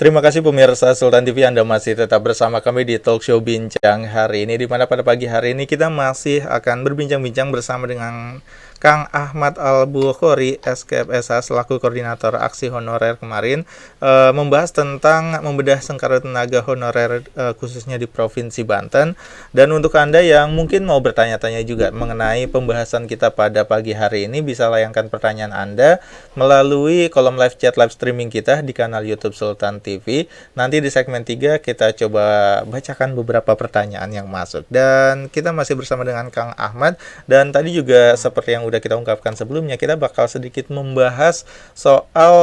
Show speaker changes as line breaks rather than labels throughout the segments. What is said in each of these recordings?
Terima kasih pemirsa Sultan TV, Anda masih tetap bersama kami di Talk Show Bincang hari ini, di mana pada pagi hari ini kita masih akan berbincang-bincang bersama dengan Kang Ahmad Al-Bukhari, SKFSH, selaku koordinator aksi honorer kemarin, membahas tentang membedah sengkarut tenaga honorer khususnya di Provinsi Banten. Dan untuk Anda yang mungkin mau bertanya-tanya juga mengenai pembahasan kita pada pagi hari ini, bisa layangkan pertanyaan Anda melalui kolom live chat live streaming kita di kanal YouTube Sultan TV. Nanti di segmen 3 kita coba bacakan beberapa pertanyaan yang masuk. Dan kita masih bersama dengan Kang Ahmad. Dan tadi juga seperti yang udah kita ungkapkan sebelumnya, kita bakal sedikit membahas soal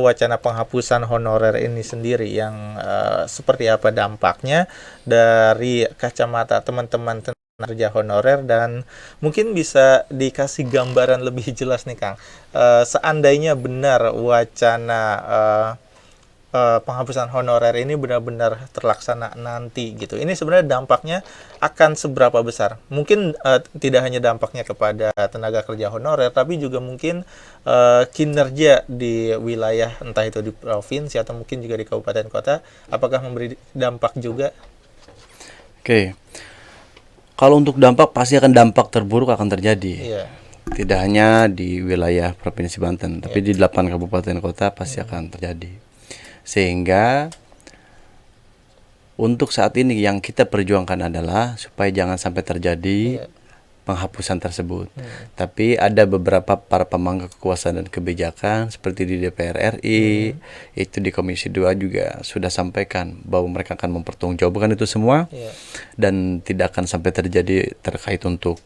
wacana penghapusan honorer ini sendiri, yang seperti apa dampaknya dari kacamata teman-teman kerja honorer. Dan mungkin bisa dikasih gambaran lebih jelas nih Kang, seandainya benar wacana penghapusan honorer ini benar-benar terlaksana nanti gitu, ini sebenarnya dampaknya akan seberapa besar? Mungkin tidak hanya dampaknya kepada tenaga kerja honorer, tapi juga mungkin kinerja di wilayah, entah itu di provinsi atau mungkin juga di kabupaten kota, apakah memberi dampak juga?
Oke. Kalau untuk dampak, pasti akan dampak terburuk akan terjadi.
Iya.
Tidak hanya di wilayah Provinsi Banten, tapi di 8 kabupaten kota pasti akan terjadi. Sehingga untuk saat ini yang kita perjuangkan adalah supaya jangan sampai terjadi penghapusan tersebut. Tapi ada beberapa para pemangku kekuasaan dan kebijakan seperti di DPR RI, itu di Komisi 2 juga sudah sampaikan bahwa mereka akan mempertanggungjawabkan itu semua, dan tidak akan sampai terjadi terkait untuk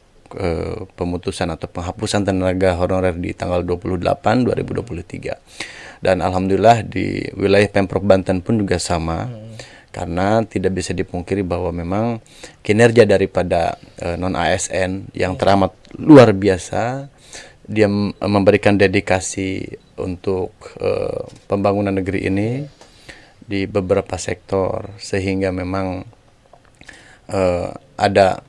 pemutusan atau penghapusan tenaga honorer di tanggal 28 2023. Dan alhamdulillah di wilayah Pemprov Banten pun juga sama. Karena tidak bisa dipungkiri bahwa memang kinerja daripada non-ASN yang teramat luar biasa, dia memberikan dedikasi untuk pembangunan negeri ini di beberapa sektor, sehingga memang ada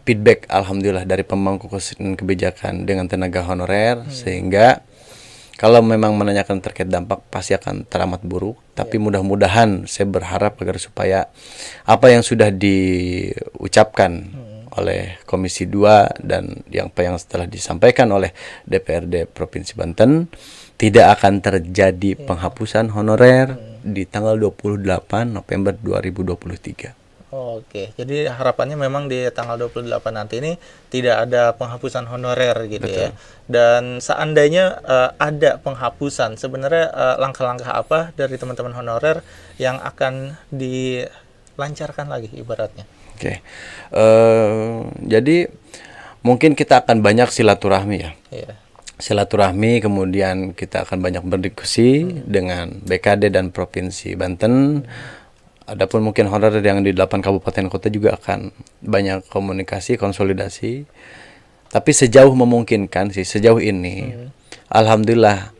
feedback alhamdulillah dari pemangku kebijakan dengan tenaga honorer, sehingga kalau memang menanyakan terkait dampak pasti akan teramat buruk. Tapi mudah-mudahan saya berharap agar supaya apa yang sudah diucapkan oleh Komisi 2 dan yang setelah disampaikan oleh DPRD Provinsi Banten, tidak akan terjadi penghapusan honorer di tanggal 28 November 2023.
Oke, jadi harapannya memang di tanggal 28 nanti ini tidak ada penghapusan honorer gitu. Betul. Ya. Dan seandainya ada penghapusan, sebenarnya langkah-langkah apa dari teman-teman honorer yang akan dilancarkan lagi ibaratnya?
Oke, jadi mungkin kita akan banyak silaturahmi ya. Iya. Silaturahmi, kemudian kita akan banyak berdiskusi dengan BKD dan Provinsi Banten. Adapun mungkin honorer yang di 8 kabupaten kota juga akan banyak komunikasi, konsolidasi. Tapi sejauh memungkinkan sih, sejauh ini alhamdulillah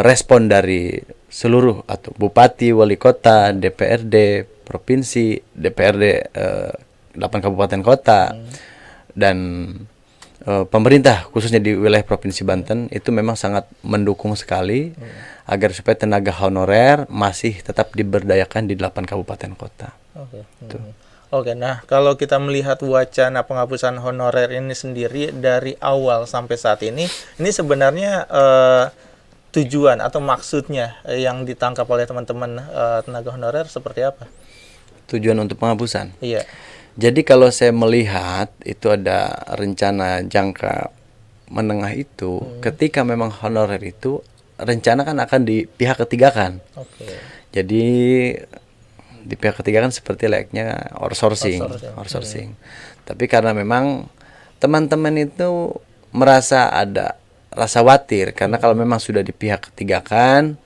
respon dari seluruh atau bupati, wali kota, DPRD provinsi, DPRD 8 kabupaten kota dan pemerintah khususnya di wilayah Provinsi Banten itu memang sangat mendukung sekali agar supaya tenaga honorer masih tetap diberdayakan di 8 kabupaten kota.
Oke, nah kalau kita melihat wacana penghapusan honorer ini sendiri dari awal sampai saat ini sebenarnya tujuan atau maksudnya yang ditangkap oleh teman-teman tenaga honorer seperti apa?
Tujuan untuk penghapusan?
Iya.
Jadi kalau saya melihat itu ada rencana jangka menengah itu, ketika memang honorer itu rencana kan akan di pihak ketiga kan. Jadi di pihak ketiga kan seperti layaknya outsourcing. Tapi karena memang teman-teman itu merasa ada rasa khawatir, karena kalau memang sudah di pihak ketiga kan,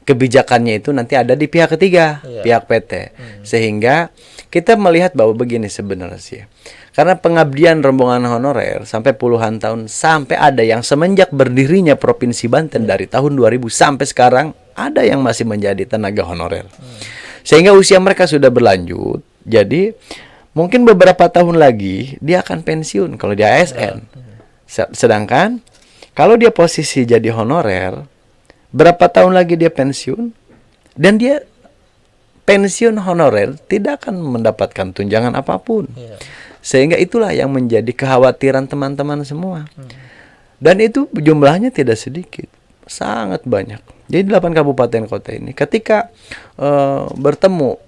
kebijakannya itu nanti ada di pihak ketiga, pihak PT. Sehingga kita melihat bahwa begini sebenarnya sih. Karena pengabdian rombongan honorer sampai puluhan tahun, sampai ada yang semenjak berdirinya Provinsi Banten dari tahun 2000 sampai sekarang, ada yang masih menjadi tenaga honorer. Sehingga usia mereka sudah berlanjut. Jadi mungkin beberapa tahun lagi dia akan pensiun kalau dia ASN. Sedangkan kalau dia posisi jadi honorer, berapa tahun lagi dia pensiun? Dan dia pensiun honorer tidak akan mendapatkan tunjangan apapun. Sehingga itulah yang menjadi kekhawatiran teman-teman semua. Dan itu jumlahnya tidak sedikit, sangat banyak. Jadi 8 kabupaten kota ini ketika bertemu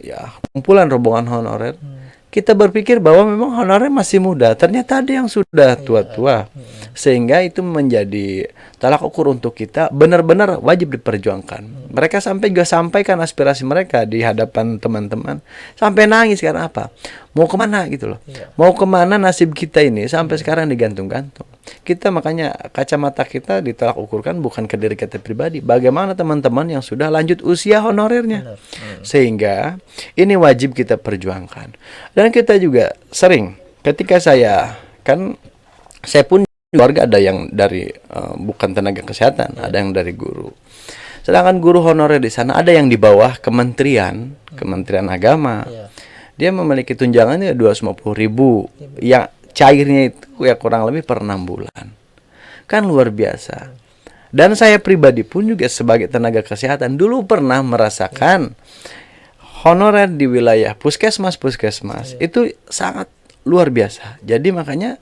ya kumpulan rombongan honorer, kita berpikir bahwa memang honorer masih muda, ternyata ada yang sudah tua-tua. Sehingga itu menjadi tolak ukur untuk kita, benar-benar wajib diperjuangkan. Mereka sampai juga sampaikan aspirasi mereka di hadapan teman-teman, sampai nangis karena apa? Mau kemana gitu loh? Mau kemana nasib kita ini sampai sekarang digantung-gantung? Kita makanya kacamata kita ditolak ukurkan bukan ke diri kita pribadi, bagaimana teman-teman yang sudah lanjut usia honorernya. Sehingga ini wajib kita perjuangkan. Dan kita juga sering ketika saya pun keluarga ada yang dari bukan tenaga kesehatan, ada yang dari guru. Sedangkan guru honorer di sana ada yang di bawah Kementerian Agama. Dia memiliki tunjangannya 250.000 yang cairnya itu ya kurang lebih per 6 bulan. Kan luar biasa. Dan saya pribadi pun juga sebagai tenaga kesehatan dulu pernah merasakan honorer di wilayah puskesmas itu sangat luar biasa. Jadi makanya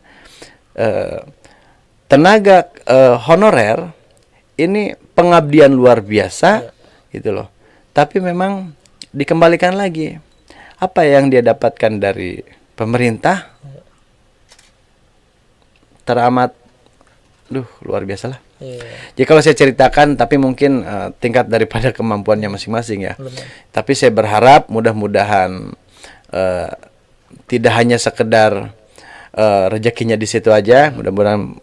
tenaga honorer ini pengabdian luar biasa gitu loh. Tapi memang dikembalikan lagi apa yang dia dapatkan dari pemerintah teramat luar biasa lah. Jadi kalau saya ceritakan tapi mungkin tingkat daripada kemampuannya masing-masing ya. Tapi saya berharap mudah-mudahan tidak hanya sekedar rezekinya di situ aja, mudah-mudahan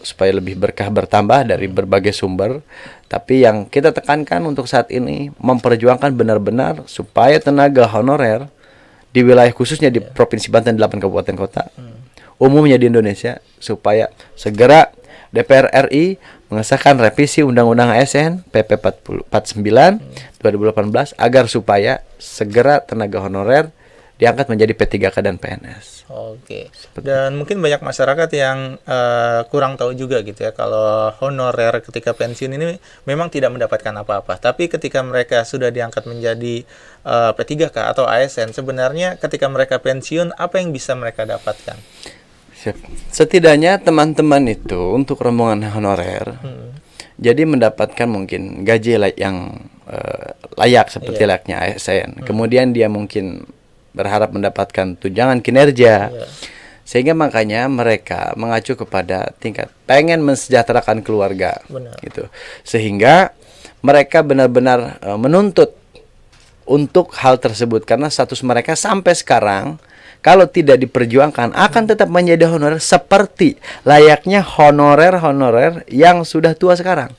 supaya lebih berkah bertambah dari berbagai sumber. Tapi yang kita tekankan untuk saat ini memperjuangkan benar-benar supaya tenaga honorer di wilayah khususnya di Provinsi Banten 8 kabupaten kota, umumnya di Indonesia, supaya segera DPR RI mengesahkan revisi Undang-Undang ASN PP 49 2018 agar supaya segera tenaga honorer diangkat menjadi P3K dan PNS.
Oke. Dan mungkin banyak masyarakat yang kurang tahu juga gitu ya, kalau honorer ketika pensiun ini memang tidak mendapatkan apa-apa. Tapi ketika mereka sudah diangkat menjadi P3K atau ASN, sebenarnya ketika mereka pensiun, apa yang bisa mereka dapatkan?
Setidaknya teman-teman itu untuk rombongan honorer, jadi mendapatkan mungkin gaji yang layak seperti layaknya ASN. Kemudian dia mungkin berharap mendapatkan tunjangan kinerja. Sehingga makanya mereka mengacu kepada tingkat pengen mensejahterakan keluarga. Gitu. Sehingga mereka benar-benar menuntut untuk hal tersebut karena status mereka sampai sekarang kalau tidak diperjuangkan akan tetap menjadi honorer seperti layaknya honorer yang sudah tua sekarang.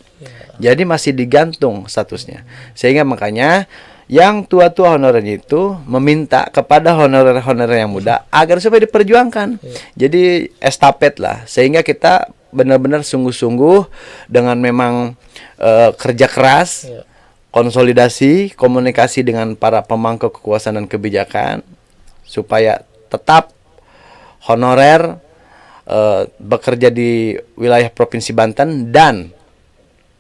Jadi masih digantung statusnya. Sehingga makanya yang tua-tua honorer itu meminta kepada honorer-honorer yang muda agar supaya diperjuangkan. Jadi estafet lah, sehingga kita benar-benar sungguh-sungguh dengan memang kerja keras, konsolidasi, komunikasi dengan para pemangku kekuasaan dan kebijakan supaya tetap honorer bekerja di wilayah Provinsi Banten dan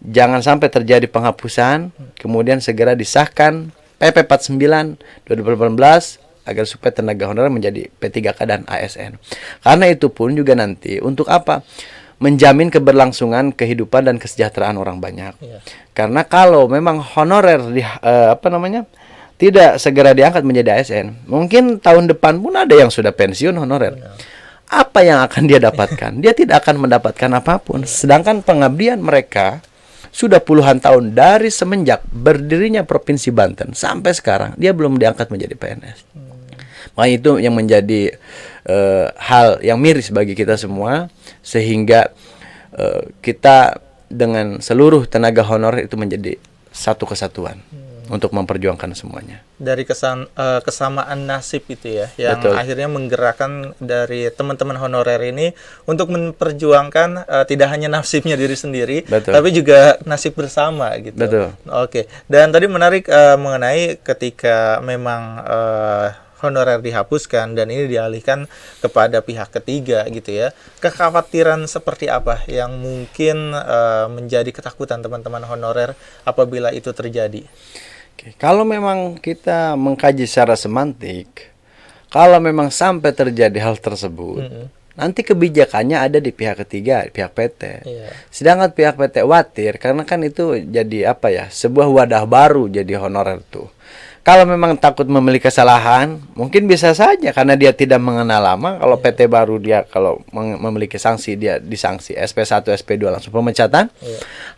jangan sampai terjadi penghapusan, kemudian segera disahkan PP 49 2018 agar supaya tenaga honorer menjadi P3K dan ASN. Karena itu pun juga nanti untuk apa? Menjamin keberlangsungan kehidupan dan kesejahteraan orang banyak. Karena kalau memang honorer tidak segera diangkat menjadi ASN, mungkin tahun depan pun ada yang sudah pensiun honorer. Apa yang akan dia dapatkan? Dia tidak akan mendapatkan apapun. Sedangkan pengabdian mereka sudah puluhan tahun dari semenjak berdirinya Provinsi Banten sampai sekarang dia belum diangkat menjadi PNS. Makanya itu yang menjadi hal yang miris bagi kita semua, sehingga kita dengan seluruh tenaga honorer itu menjadi satu kesatuan untuk memperjuangkan semuanya.
Dari kesamaan nasib itu ya, yang akhirnya menggerakkan dari teman-teman honorer ini untuk memperjuangkan tidak hanya nasibnya diri sendiri, tapi juga nasib bersama gitu. Oke. Dan tadi menarik mengenai ketika memang honorer dihapuskan dan ini dialihkan kepada pihak ketiga gitu ya. Kekhawatiran seperti apa yang mungkin menjadi ketakutan teman-teman honorer apabila itu terjadi?
Oke, kalau memang kita mengkaji secara semantik, kalau memang sampai terjadi hal tersebut, nanti kebijakannya ada di pihak ketiga, pihak PT. Sedangkan pihak PT khawatir karena kan itu jadi apa ya, sebuah wadah baru jadi honorer tuh. Kalau memang takut memiliki kesalahan, mungkin bisa saja karena dia tidak mengenal lama. Kalau PT baru dia kalau memiliki sanksi dia disanksi SP1, SP2 langsung pemecatan.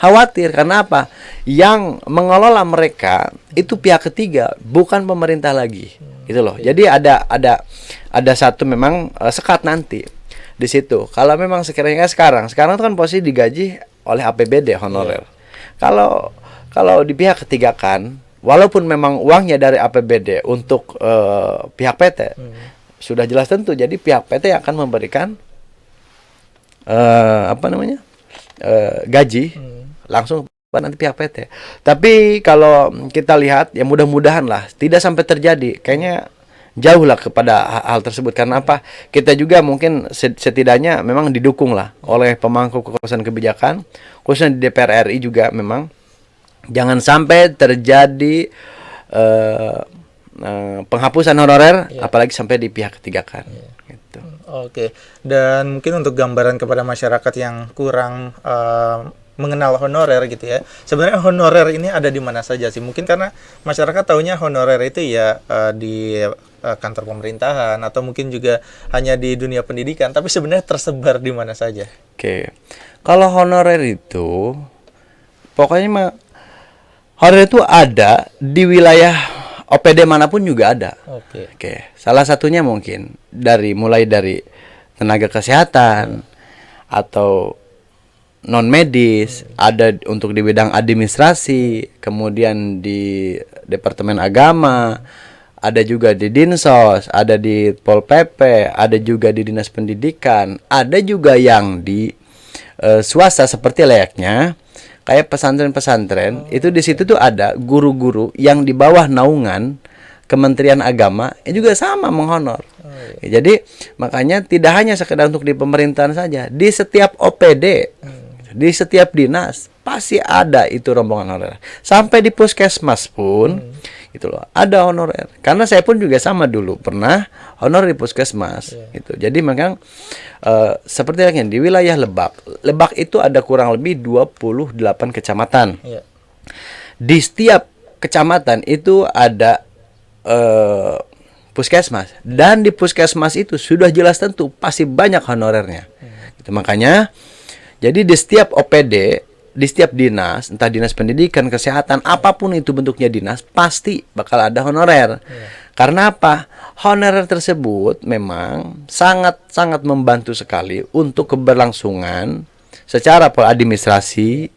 Khawatir karena apa? Yang mengelola mereka itu pihak ketiga, bukan pemerintah lagi. Gitu loh. Jadi ada satu memang sekat nanti di situ. Kalau memang sekiranya sekarang itu kan posisi digaji oleh APBD honorer. Kalau di pihak ketiga kan, walaupun memang uangnya dari APBD untuk pihak PT, sudah jelas tentu. Jadi pihak PT yang akan memberikan gaji langsung nanti pihak PT. Tapi kalau kita lihat ya mudah-mudahan lah tidak sampai terjadi. Kayaknya jauh lah kepada hal tersebut. Karena apa? Kita juga mungkin setidaknya memang didukung lah oleh pemangku kekuasaan kebijakan, khususnya di DPR RI juga memang jangan sampai terjadi penghapusan honorer, apalagi sampai di pihak ketiga kan. Gitu.
Oke. Dan mungkin untuk gambaran kepada masyarakat yang kurang mengenal honorer gitu ya. Sebenarnya honorer ini ada di mana saja sih? Mungkin karena masyarakat taunya honorer itu ya di kantor pemerintahan atau mungkin juga hanya di dunia pendidikan, tapi sebenarnya tersebar di mana saja.
Oke. Kalau honorer itu pokoknya honorer itu ada di wilayah OPD manapun juga ada. Oke. Salah satunya mungkin mulai dari tenaga kesehatan atau non medis, ada untuk di bidang administrasi, kemudian di Departemen Agama, ada juga di Dinsos, ada di Pol PP, ada juga di Dinas Pendidikan, ada juga yang di swasta seperti layaknya kayak pesantren-pesantren. Itu di situ tuh ada guru-guru yang di bawah naungan Kementerian Agama juga sama menghonor. Jadi makanya tidak hanya sekedar untuk di pemerintahan saja, di setiap OPD, di setiap dinas pasti ada itu rombongan honorer. Sampai di puskesmas pun gitu loh, ada honorer. Karena saya pun juga sama dulu pernah honorer di puskesmas gitu. Jadi memang seperti yang di wilayah Lebak. Lebak itu ada kurang lebih 28 kecamatan. Di setiap kecamatan itu ada puskesmas, dan di puskesmas itu sudah jelas tentu pasti banyak honorernya. Gitu. Makanya jadi di setiap OPD, di setiap dinas, entah dinas pendidikan, kesehatan, apapun itu bentuknya dinas, pasti bakal ada honorer. Karena apa? Honorer tersebut memang sangat-sangat membantu sekali untuk keberlangsungan secara administrasi,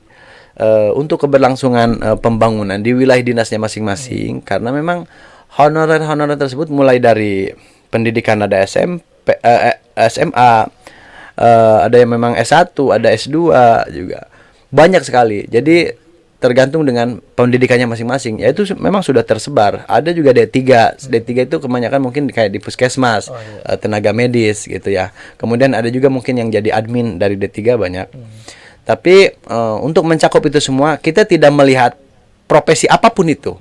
untuk keberlangsungan pembangunan di wilayah dinasnya masing-masing. Karena memang honorer-honorer tersebut mulai dari pendidikan ada SMP, SMA, ada yang memang S1, ada S2 juga. Banyak sekali. Jadi tergantung dengan pendidikannya masing-masing. Ya itu memang sudah tersebar. Ada juga D3. D3 itu kebanyakan mungkin kayak di puskesmas, tenaga medis gitu ya. Kemudian ada juga mungkin yang jadi admin dari D3 banyak. Tapi untuk mencakup itu semua, kita tidak melihat profesi apapun itu.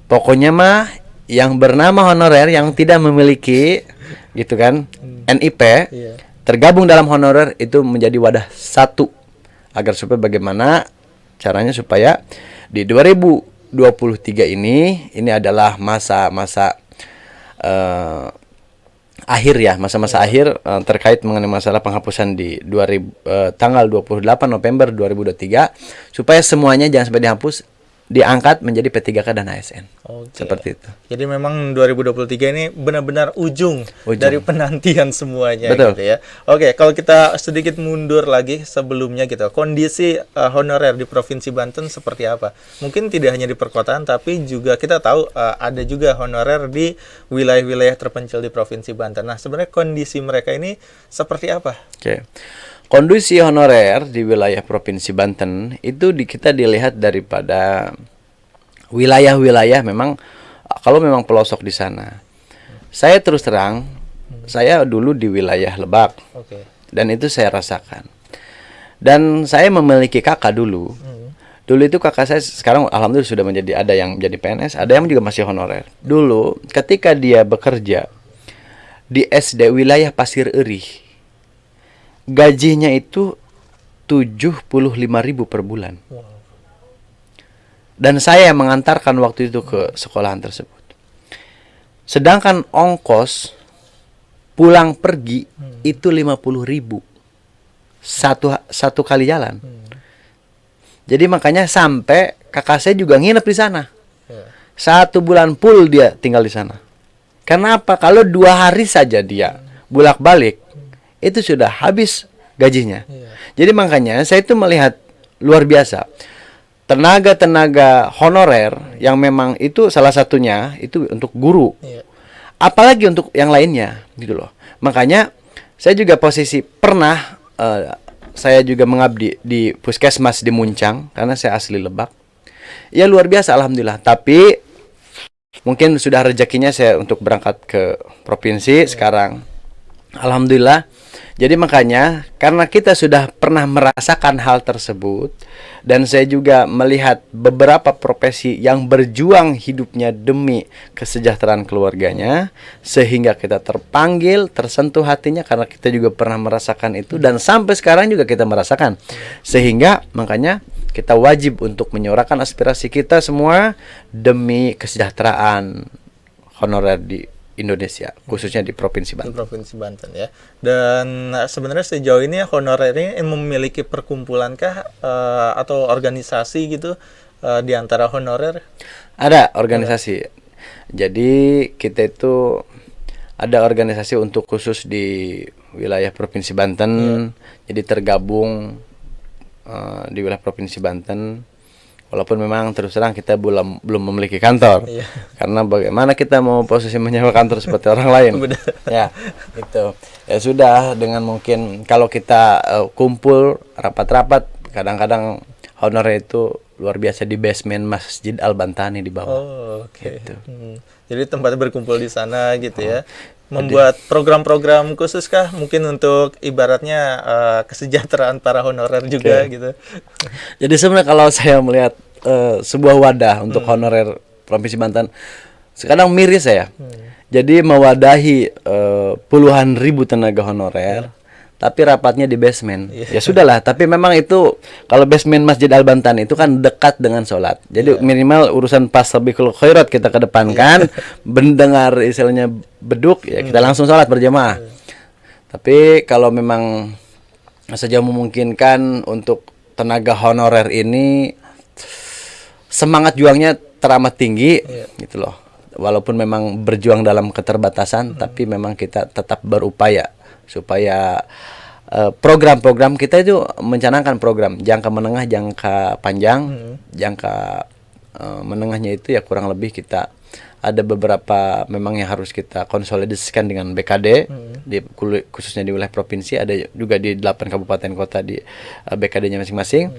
Pokoknya mah yang bernama honorer yang tidak memiliki gitu kan NIP, tergabung dalam honorer itu menjadi wadah satu, agar supaya bagaimana caranya supaya di 2023 ini adalah masa-masa akhir ya, masa-masa akhir terkait mengenai masalah penghapusan di tanggal 28 November 2023, supaya semuanya jangan sampai dihapus, diangkat menjadi P3K dan ASN. Seperti itu.
Jadi memang 2023 ini benar-benar ujung dari penantian semuanya.
Betul.
Gitu ya. Oke, kalau kita sedikit mundur lagi sebelumnya gitu, kondisi honorer di Provinsi Banten seperti apa? Mungkin tidak hanya di perkotaan, tapi juga kita tahu ada juga honorer di wilayah-wilayah terpencil di Provinsi Banten. Nah, sebenarnya kondisi mereka ini seperti apa?
Kondisi honorer di wilayah Provinsi Banten itu kita dilihat daripada wilayah-wilayah memang kalau memang pelosok di sana. Saya terus terang, saya dulu di wilayah Lebak.
Oke.
Dan itu saya rasakan. Dan saya memiliki kakak dulu. Dulu itu kakak saya, sekarang alhamdulillah sudah ada yang menjadi PNS, ada yang juga masih honorer. Dulu ketika dia bekerja di SD wilayah Pasir Eri, gajinya itu 75.000 per bulan. Dan saya yang mengantarkan waktu itu ke sekolahan tersebut. Sedangkan ongkos pulang pergi itu 50.000 satu kali jalan. Jadi makanya sampai kakak saya juga nginep di sana. 1 bulan full dia tinggal di sana. Kenapa? Kalau 2 hari saja dia bolak-balik, itu sudah habis gajinya. Jadi makanya saya itu melihat luar biasa. Tenaga-tenaga honorer yang memang itu salah satunya itu untuk guru. Apalagi untuk yang lainnya gitu loh. Makanya saya juga posisi pernah saya juga mengabdi di puskesmas di Muncang karena saya asli Lebak. Ya luar biasa alhamdulillah. Tapi mungkin sudah rezekinya saya untuk berangkat ke provinsi sekarang. Alhamdulillah. Jadi makanya karena kita sudah pernah merasakan hal tersebut dan saya juga melihat beberapa profesi yang berjuang hidupnya demi kesejahteraan keluarganya sehingga kita terpanggil, tersentuh hatinya karena kita juga pernah merasakan itu dan sampai sekarang juga kita merasakan. Sehingga makanya kita wajib untuk menyuarakan aspirasi kita semua demi kesejahteraan honorer di Indonesia, khususnya di Provinsi Banten.
Di Provinsi Banten ya. Dan sebenarnya sejauh ini honorer ini memiliki perkumpulankah atau organisasi gitu di antara honorer?
Ada organisasi. Jadi kita itu ada organisasi untuk khusus di wilayah Provinsi Banten. Jadi tergabung di wilayah Provinsi Banten. Walaupun memang terus terang kita belum memiliki kantor, karena bagaimana kita mau posisi menyewa kantor seperti orang lain, ya itu ya sudah dengan mungkin kalau kita kumpul rapat-rapat kadang-kadang honorer itu luar biasa di basement Masjid Al-Bantani di bawah. Gitu.
Jadi tempat berkumpul di sana gitu ya. Membuat program-program khusus kah mungkin untuk ibaratnya kesejahteraan para honorer juga gitu.
Jadi sebenarnya kalau saya melihat sebuah wadah untuk honorer Provinsi Banten sekarang miris saya. Jadi mewadahi puluhan ribu tenaga honorer tapi rapatnya di basement. Ya sudahlah, tapi memang itu kalau basement Masjid Al-Bantan itu kan dekat dengan sholat. Jadi minimal urusan pasabikul khairat kita kedepankan, mendengar istilahnya beduk ya kita langsung sholat berjamaah. Tapi kalau memang sejauh memungkinkan untuk tenaga honorer ini semangat juangnya teramat tinggi gitu loh. Walaupun memang berjuang dalam keterbatasan tapi memang kita tetap berupaya supaya program-program kita itu mencanangkan program jangka menengah, jangka panjang. Jangka menengahnya itu ya kurang lebih kita ada beberapa memang yang harus kita konsolidasikan dengan BKD khususnya di wilayah provinsi, ada juga di 8 kabupaten kota di BKD-nya masing-masing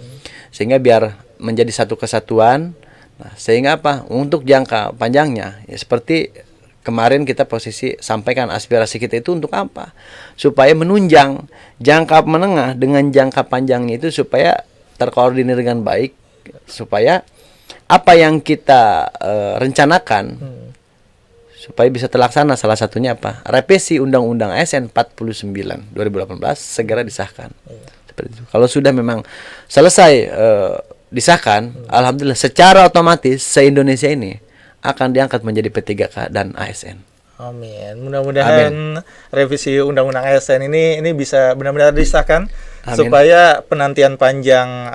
sehingga biar menjadi satu kesatuan. Nah, sehingga apa? Untuk jangka panjangnya ya seperti kemarin kita posisi sampaikan aspirasi kita itu untuk apa? Supaya menunjang jangka menengah dengan jangka panjangnya itu supaya terkoordinir dengan baik, supaya apa yang kita rencanakan supaya bisa terlaksana. Salah satunya apa? Revisi Undang-Undang ASN 49 2018 segera disahkan. Seperti itu. Kalau sudah memang selesai disahkan, alhamdulillah secara otomatis se-Indonesia ini akan diangkat menjadi P3K dan ASN.
Amin. Mudah-mudahan revisi Undang-Undang ASN ini bisa benar-benar disahkan. Amin. Supaya penantian panjang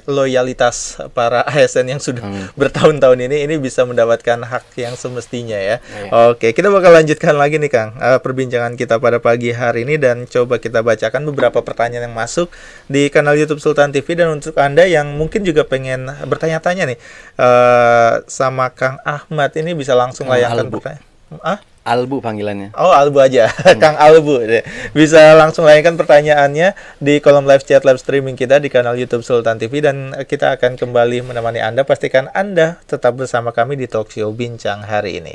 loyalitas para ASN yang sudah bertahun-tahun ini bisa mendapatkan hak yang semestinya ya. Oke, kita bakal lanjutkan lagi nih Kang perbincangan kita pada pagi hari ini dan coba kita bacakan beberapa pertanyaan yang masuk di kanal YouTube Sultan TV. Dan untuk Anda yang mungkin juga pengen bertanya-tanya nih sama Kang Ahmad ini bisa langsung layangkan pertanyaan.
Albu panggilannya. Oh,
Albu aja. Kang Albu. Bisa langsung layangkan pertanyaannya di kolom live chat live streaming kita di kanal YouTube Sultan TV dan kita akan kembali menemani Anda. Pastikan Anda tetap bersama kami di Talk Show Bincang hari ini.